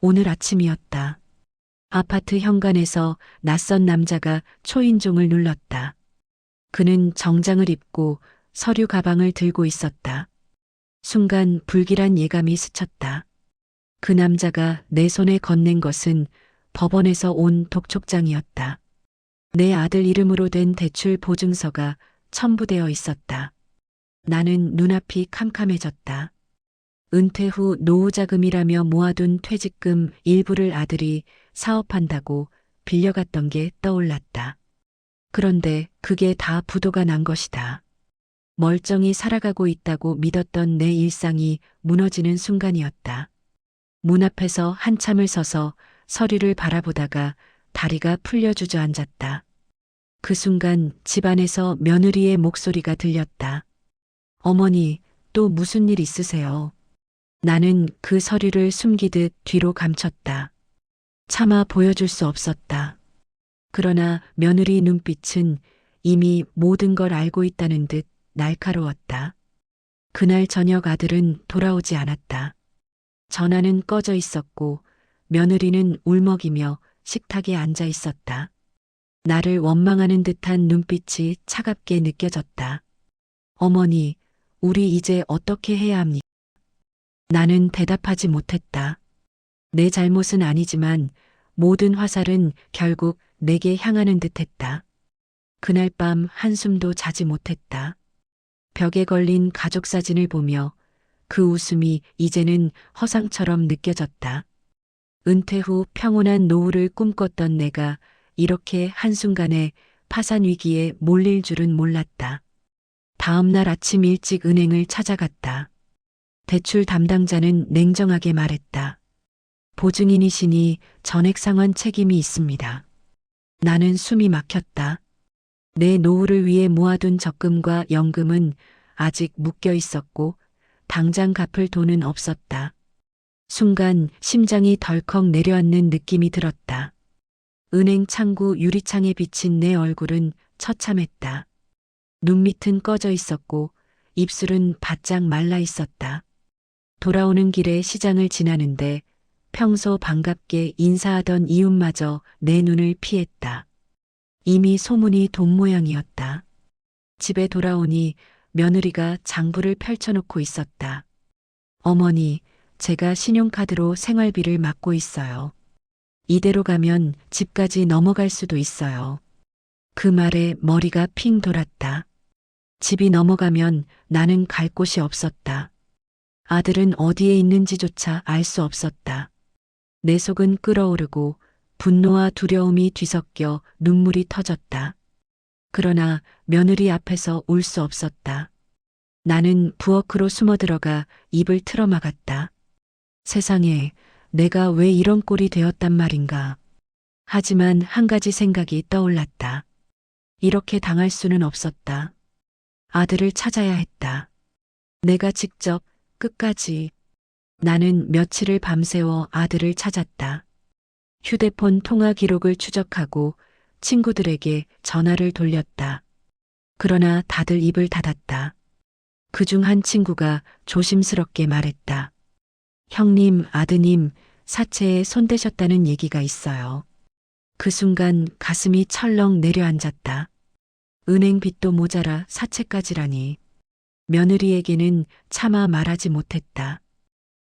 오늘 아침이었다. 아파트 현관에서 낯선 남자가 초인종을 눌렀다. 그는 정장을 입고 서류 가방을 들고 있었다. 순간 불길한 예감이 스쳤다. 그 남자가 내 손에 건넨 것은 법원에서 온 독촉장이었다. 내 아들 이름으로 된 대출 보증서가 첨부되어 있었다. 나는 눈앞이 캄캄해졌다. 은퇴 후 노후자금이라며 모아둔 퇴직금 일부를 아들이 사업한다고 빌려갔던 게 떠올랐다. 그런데 그게 다 부도가 난 것이다. 멀쩡히 살아가고 있다고 믿었던 내 일상이 무너지는 순간이었다. 문 앞에서 한참을 서서 서류를 바라보다가 다리가 풀려 주저앉았다. 그 순간 집안에서 며느리의 목소리가 들렸다. 어머니, 또 무슨 일 있으세요? 나는 그 서류를 숨기듯 뒤로 감췄다. 차마 보여줄 수 없었다. 그러나 며느리 눈빛은 이미 모든 걸 알고 있다는 듯 날카로웠다. 그날 저녁 아들은 돌아오지 않았다. 전화는 꺼져 있었고 며느리는 울먹이며 식탁에 앉아 있었다. 나를 원망하는 듯한 눈빛이 차갑게 느껴졌다. 어머니, 우리 이제 어떻게 해야 합니까? 나는 대답하지 못했다. 내 잘못은 아니지만 모든 화살은 결국 내게 향하는 듯했다. 그날 밤 한숨도 자지 못했다. 벽에 걸린 가족 사진을 보며 그 웃음이 이제는 허상처럼 느껴졌다. 은퇴 후 평온한 노후를 꿈꿨던 내가 이렇게 한순간에 파산 위기에 몰릴 줄은 몰랐다. 다음 날 아침 일찍 은행을 찾아갔다. 대출 담당자는 냉정하게 말했다. 보증인이시니 전액 상환 책임이 있습니다. 나는 숨이 막혔다. 내 노후를 위해 모아둔 적금과 연금은 아직 묶여 있었고 당장 갚을 돈은 없었다. 순간 심장이 덜컥 내려앉는 느낌이 들었다. 은행 창구 유리창에 비친 내 얼굴은 처참했다. 눈밑은 꺼져 있었고 입술은 바짝 말라 있었다. 돌아오는 길에 시장을 지나는데 평소 반갑게 인사하던 이웃마저 내 눈을 피했다. 이미 소문이 돈 모양이었다. 집에 돌아오니 며느리가 장부를 펼쳐놓고 있었다. 어머니, 제가 신용카드로 생활비를 맡고 있어요. 이대로 가면 집까지 넘어갈 수도 있어요. 그 말에 머리가 핑 돌았다. 집이 넘어가면 나는 갈 곳이 없었다. 아들은 어디에 있는지조차 알 수 없었다. 내 속은 끓어오르고 분노와 두려움이 뒤섞여 눈물이 터졌다. 그러나 며느리 앞에서 울 수 없었다. 나는 부엌으로 숨어들어가 입을 틀어막았다. 세상에, 내가 왜 이런 꼴이 되었단 말인가. 하지만 한 가지 생각이 떠올랐다. 이렇게 당할 수는 없었다. 아들을 찾아야 했다. 내가 직접 끝까지. 나는 며칠을 밤새워 아들을 찾았다. 휴대폰 통화 기록을 추적하고 친구들에게 전화를 돌렸다. 그러나 다들 입을 닫았다. 그중 한 친구가 조심스럽게 말했다. 형님, 아드님, 사채에 손대셨다는 얘기가 있어요. 그 순간 가슴이 철렁 내려앉았다. 은행 빚도 모자라 사채까지라니. 며느리에게는 차마 말하지 못했다.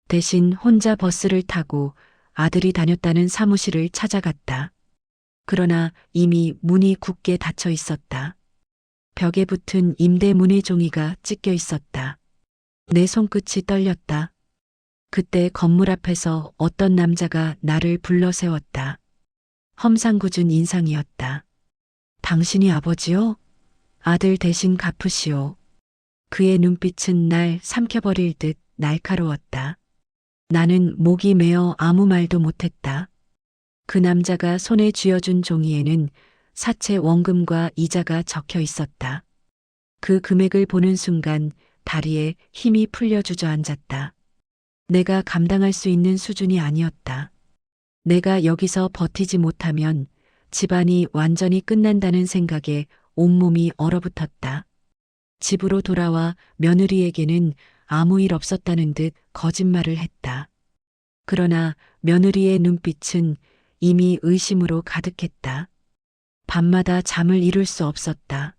대신 혼자 버스를 타고 아들이 다녔다는 사무실을 찾아갔다. 그러나 이미 문이 굳게 닫혀 있었다. 벽에 붙은 임대문의 종이가 찢겨 있었다. 내 손끝이 떨렸다. 그때 건물 앞에서 어떤 남자가 나를 불러 세웠다. 험상궂은 인상이었다. 당신이 아버지요? 아들 대신 갚으시오. 그의 눈빛은 날 삼켜버릴 듯 날카로웠다. 나는 목이 메어 아무 말도 못했다. 그 남자가 손에 쥐어준 종이에는 사채 원금과 이자가 적혀 있었다. 그 금액을 보는 순간 다리에 힘이 풀려 주저앉았다. 내가 감당할 수 있는 수준이 아니었다. 내가 여기서 버티지 못하면 집안이 완전히 끝난다는 생각에 온몸이 얼어붙었다. 집으로 돌아와 며느리에게는 아무 일 없었다는 듯 거짓말을 했다. 그러나 며느리의 눈빛은 이미 의심으로 가득했다. 밤마다 잠을 이룰 수 없었다.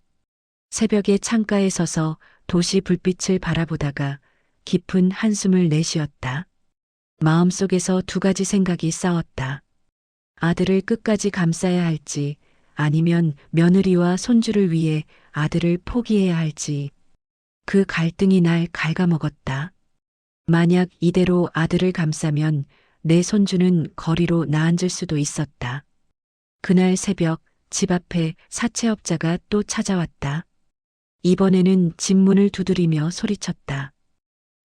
새벽에 창가에 서서 도시 불빛을 바라보다가 깊은 한숨을 내쉬었다. 마음속에서 두 가지 생각이 싸웠다. 아들을 끝까지 감싸야 할지, 아니면 며느리와 손주를 위해 아들을 포기해야 할지. 그 갈등이 날 갉아먹었다. 만약 이대로 아들을 감싸면 내 손주는 거리로 나앉을 수도 있었다. 그날 새벽 집 앞에 사채업자가 또 찾아왔다. 이번에는 집 문을 두드리며 소리쳤다.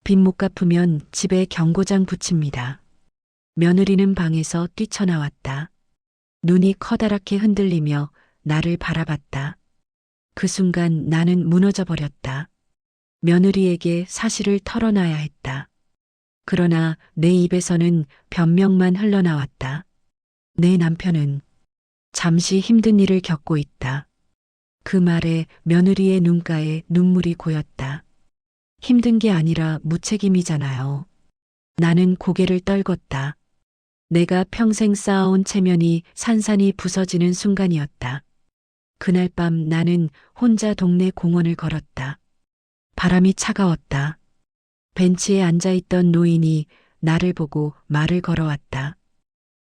빚 못 갚으면 집에 경고장 붙입니다. 며느리는 방에서 뛰쳐나왔다. 눈이 커다랗게 흔들리며 나를 바라봤다. 그 순간 나는 무너져 버렸다. 며느리에게 사실을 털어놔야 했다. 그러나 내 입에서는 변명만 흘러나왔다. 내 남편은 잠시 힘든 일을 겪고 있다. 그 말에 며느리의 눈가에 눈물이 고였다. 힘든 게 아니라 무책임이잖아요. 나는 고개를 떨궜다. 내가 평생 쌓아온 체면이 산산이 부서지는 순간이었다. 그날 밤 나는 혼자 동네 공원을 걸었다. 바람이 차가웠다. 벤치에 앉아있던 노인이 나를 보고 말을 걸어왔다.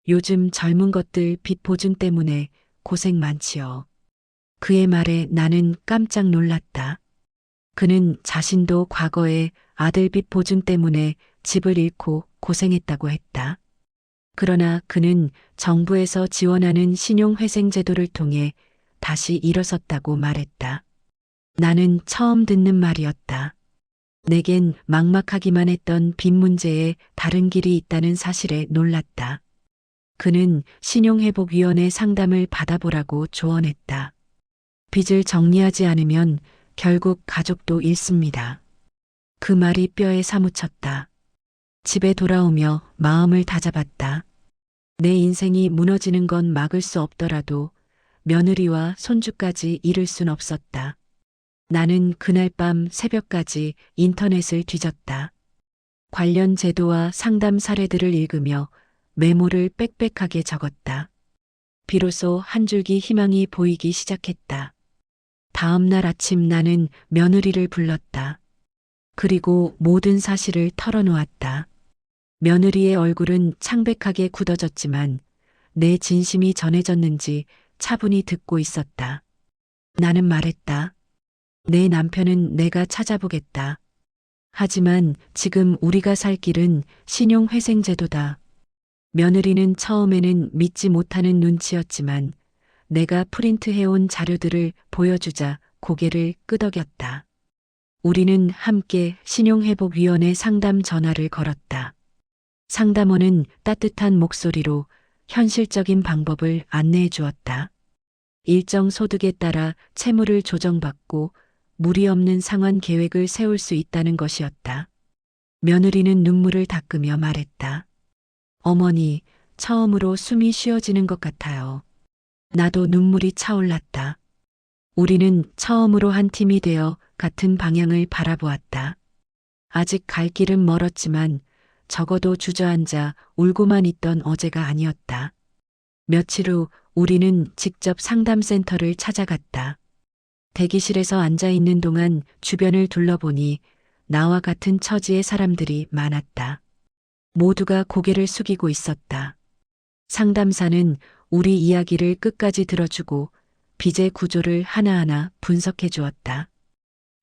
요즘 젊은 것들 빚 보증 때문에 고생 많지요. 그의 말에 나는 깜짝 놀랐다. 그는 자신도 과거에 아들 빚 보증 때문에 집을 잃고 고생했다고 했다. 그러나 그는 정부에서 지원하는 신용회생 제도를 통해 다시 일어섰다고 말했다. 나는 처음 듣는 말이었다. 내겐 막막하기만 했던 빚 문제에 다른 길이 있다는 사실에 놀랐다. 그는 신용회복위원회 상담을 받아보라고 조언했다. 빚을 정리하지 않으면 결국 가족도 잃습니다. 그 말이 뼈에 사무쳤다. 집에 돌아오며 마음을 다잡았다. 내 인생이 무너지는 건 막을 수 없더라도 며느리와 손주까지 잃을 순 없었다. 나는 그날 밤 새벽까지 인터넷을 뒤졌다. 관련 제도와 상담 사례들을 읽으며 메모를 빽빽하게 적었다. 비로소 한 줄기 희망이 보이기 시작했다. 다음 날 아침 나는 며느리를 불렀다. 그리고 모든 사실을 털어놓았다. 며느리의 얼굴은 창백하게 굳어졌지만 내 진심이 전해졌는지 차분히 듣고 있었다. 나는 말했다. 내 남편은 내가 찾아보겠다. 하지만 지금 우리가 살 길은 신용회생제도다. 며느리는 처음에는 믿지 못하는 눈치였지만 내가 프린트해온 자료들을 보여주자 고개를 끄덕였다. 우리는 함께 신용회복위원회 상담 전화를 걸었다. 상담원은 따뜻한 목소리로 현실적인 방법을 안내해 주었다. 일정 소득에 따라 채무를 조정받고 무리 없는 상환 계획을 세울 수 있다는 것이었다. 며느리는 눈물을 닦으며 말했다. 어머니, 처음으로 숨이 쉬어지는 것 같아요. 나도 눈물이 차올랐다. 우리는 처음으로 한 팀이 되어 같은 방향을 바라보았다. 아직 갈 길은 멀었지만 적어도 주저앉아 울고만 있던 어제가 아니었다. 며칠 후 우리는 직접 상담센터를 찾아갔다. 대기실에서 앉아 있는 동안 주변을 둘러보니 나와 같은 처지의 사람들이 많았다. 모두가 고개를 숙이고 있었다. 상담사는 우리 이야기를 끝까지 들어주고 빚의 구조를 하나하나 분석해 주었다.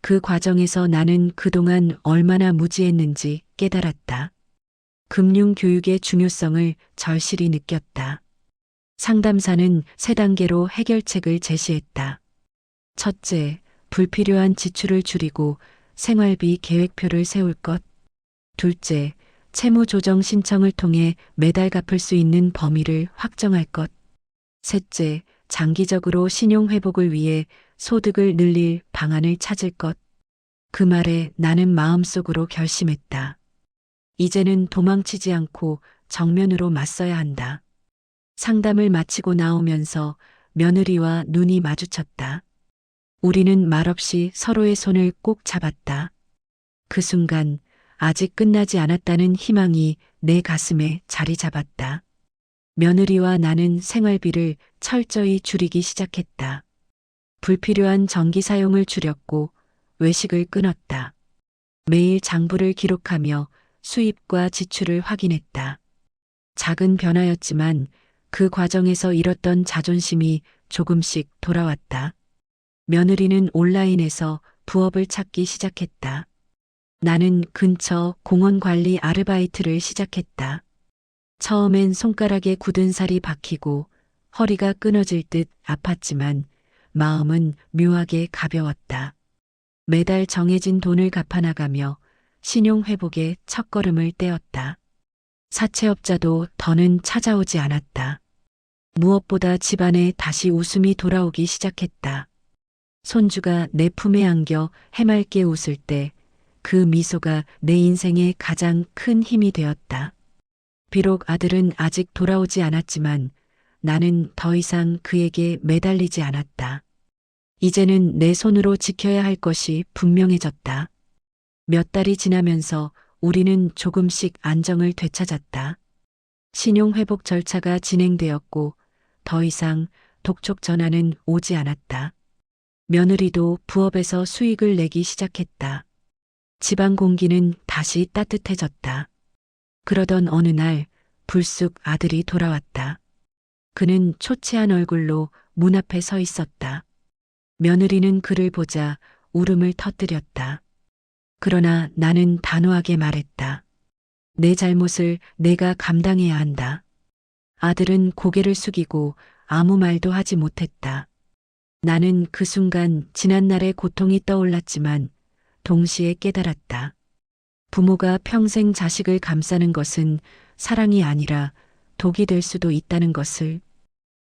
그 과정에서 나는 그동안 얼마나 무지했는지 깨달았다. 금융교육의 중요성을 절실히 느꼈다. 상담사는 3단계로 해결책을 제시했다. 첫째, 불필요한 지출을 줄이고 생활비 계획표를 세울 것. 둘째, 채무 조정 신청을 통해 매달 갚을 수 있는 범위를 확정할 것. 셋째, 장기적으로 신용 회복을 위해 소득을 늘릴 방안을 찾을 것. 그 말에 나는 마음속으로 결심했다. 이제는 도망치지 않고 정면으로 맞서야 한다. 상담을 마치고 나오면서 며느리와 눈이 마주쳤다. 우리는 말없이 서로의 손을 꼭 잡았다. 그 순간 아직 끝나지 않았다는 희망이 내 가슴에 자리 잡았다. 며느리와 나는 생활비를 철저히 줄이기 시작했다. 불필요한 전기 사용을 줄였고 외식을 끊었다. 매일 장부를 기록하며 수입과 지출을 확인했다. 작은 변화였지만 그 과정에서 잃었던 자존심이 조금씩 돌아왔다. 며느리는 온라인에서 부업을 찾기 시작했다. 나는 근처 공원 관리 아르바이트를 시작했다. 처음엔 손가락에 굳은 살이 박히고 허리가 끊어질 듯 아팠지만 마음은 묘하게 가벼웠다. 매달 정해진 돈을 갚아나가며 신용 회복의 첫걸음을 떼었다. 사채업자도 더는 찾아오지 않았다. 무엇보다 집안에 다시 웃음이 돌아오기 시작했다. 손주가 내 품에 안겨 해맑게 웃을 때 그 미소가 내 인생의 가장 큰 힘이 되었다. 비록 아들은 아직 돌아오지 않았지만 나는 더 이상 그에게 매달리지 않았다. 이제는 내 손으로 지켜야 할 것이 분명해졌다. 몇 달이 지나면서 우리는 조금씩 안정을 되찾았다. 신용회복 절차가 진행되었고 더 이상 독촉 전화는 오지 않았다. 며느리도 부업에서 수익을 내기 시작했다. 집안 공기는 다시 따뜻해졌다. 그러던 어느 날 불쑥 아들이 돌아왔다. 그는 초췌한 얼굴로 문 앞에 서 있었다. 며느리는 그를 보자 울음을 터뜨렸다. 그러나 나는 단호하게 말했다. 내 잘못을 내가 감당해야 한다. 아들은 고개를 숙이고 아무 말도 하지 못했다. 나는 그 순간 지난날의 고통이 떠올랐지만 동시에 깨달았다. 부모가 평생 자식을 감싸는 것은 사랑이 아니라 독이 될 수도 있다는 것을.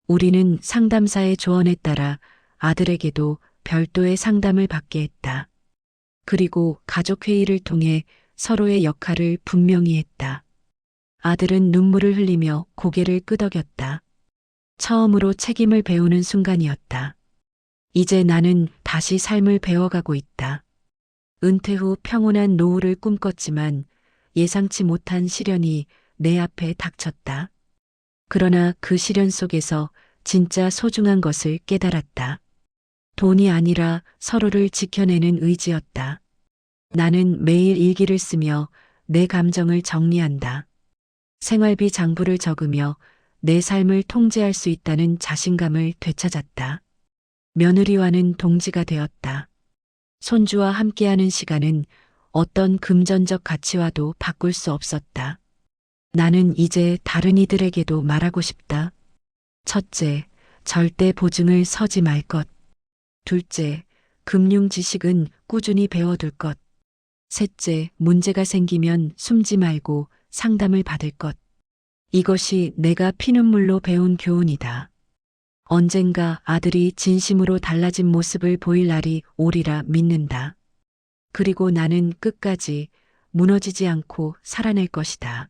우리는 상담사의 조언에 따라 아들에게도 별도의 상담을 받게 했다. 그리고 가족회의를 통해 서로의 역할을 분명히 했다. 아들은 눈물을 흘리며 고개를 끄덕였다. 처음으로 책임을 배우는 순간이었다. 이제 나는 다시 삶을 배워가고 있다. 은퇴 후 평온한 노후를 꿈꿨지만 예상치 못한 시련이 내 앞에 닥쳤다. 그러나 그 시련 속에서 진짜 소중한 것을 깨달았다. 돈이 아니라 서로를 지켜내는 의지였다. 나는 매일 일기를 쓰며 내 감정을 정리한다. 생활비 장부를 적으며 내 삶을 통제할 수 있다는 자신감을 되찾았다. 며느리와는 동지가 되었다. 손주와 함께하는 시간은 어떤 금전적 가치와도 바꿀 수 없었다. 나는 이제 다른 이들에게도 말하고 싶다. 첫째, 절대 보증을 서지 말 것. 둘째, 금융 지식은 꾸준히 배워둘 것. 셋째, 문제가 생기면 숨지 말고 상담을 받을 것. 이것이 내가 피눈물로 배운 교훈이다. 언젠가 아들이 진심으로 달라진 모습을 보일 날이 오리라 믿는다. 그리고 나는 끝까지 무너지지 않고 살아낼 것이다.